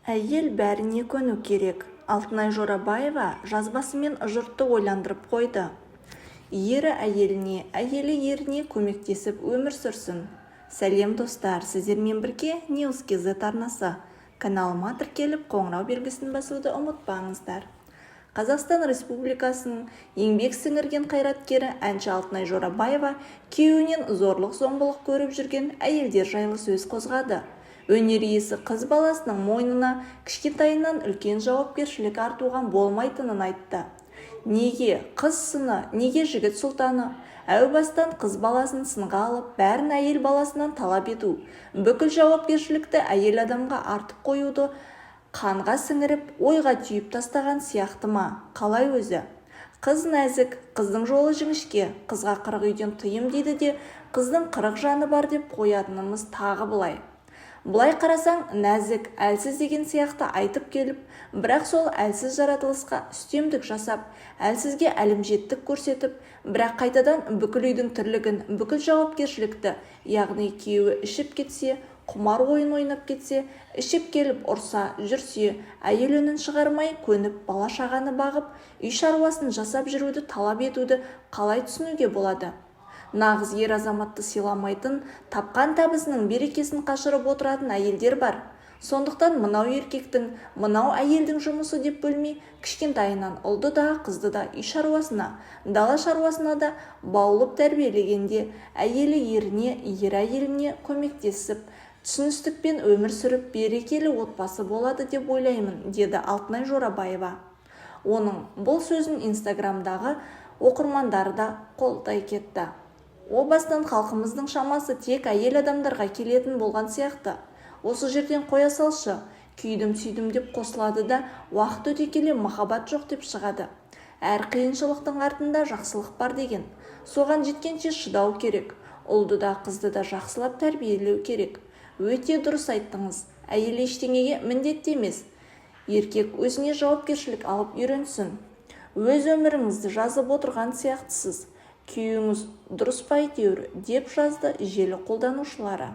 Әйел бәріне көну керек. Алтынай Жорабаева жазбасымен жұртты ойландырып қойды. Ері әйеліне, әйелі еріне көмектесіп өмір сүрсін. Сәлем достар, сіздермен бірге News.kz арнасы. Каналыма тіркеліп қоңырау белгісін басуды ұмытпаңыздар. Қазақстан Республикасының еңбек сіңірген қайраткері әнші Алтынай Жорабаева күйеуінен зорлық-зомбылық көріп жүрген әйелдер жайлы сөз қозғады. Өнер иесі қыз баласының мойнына кішкентайынан үлкен жауапкершілік артуған болмайтынын айтты. Неге қыз сыны, неге жігіт сұлтаны? Әу бастан қыз баласын сынға алып, бәрін әйел баласынан талап ету, бүкіл жауапкершілікті әйел адамға артып қоюды қанға сіңіріп, ойға түйіп тастаған сияқты ма? Қалай өзі? Қыз нәзік, қыздың жолы жіңішке, қызға 40 үйден тыйым дейді де, қыздың 40 жаны бар деп қоятынымыз тағы былай. Бұлай қарасаң, нәзік, әлсіз деген сияқты айтып келіп, бірақ сол әлсіз жаратылысқа үстемдік жасап, әлсізге әлімжеттік көрсетіп, бірақ қайтадан бүкіл үйдің тірлігін, бүкіл жауапкершілікті, яғни күйеуі ішіп кетсе, құмар ойын ойнап кетсе, ішіп келіп ұрса, жүрсе, әйел үнін шығармай көніп, бала шағаны бағып, үй шаруасын жасап жүруді талап етуді қалай түсінуге болады? Нағыз ер азаматты сыйламайтын, тапқан табысының берекесін қашырып отыратын әйелдер бар. Сондықтан мынау еркектің, мынау әйелдің жұмысы деп бөлмей, кішкентайынан ұлды да, қызды да үй шаруасына, дала шаруасына да баулып тәрбиелегенде, әйелі еріне, ер әйеліне көмектесіп, түсіністікпен өмір сүріп, берекелі отбасы болады деп ойлаймын, деді Алтынай Жорабаева. Оның бұл сөзін Инстаграмдағы оқырмандары да қолдай кетті. О бастан халқымыздың шамасы тек әйел адамдарға келетін болған сияқты. Осы жерден қоя салшы, күйдім-сүйдім деп қосылады да, уақыт өте келе махаббат жоқ деп шығады. Әр қиыншылықтың артында жақсылық бар деген. Соған жеткенше шыдау керек. Ұлды да, қызды да жақсылап тәрбиелеу керек. Өте дұрыс айттыңыз. Әйел ештеңеге міндетті емес. Еркек өзіне жауапкершілік алып үйренсін. Өз өміріңізді жазып отырған сияқтысыз. Күйеуіңіз дұрыс па әйтеуір, деп жазды желі қолданушылары.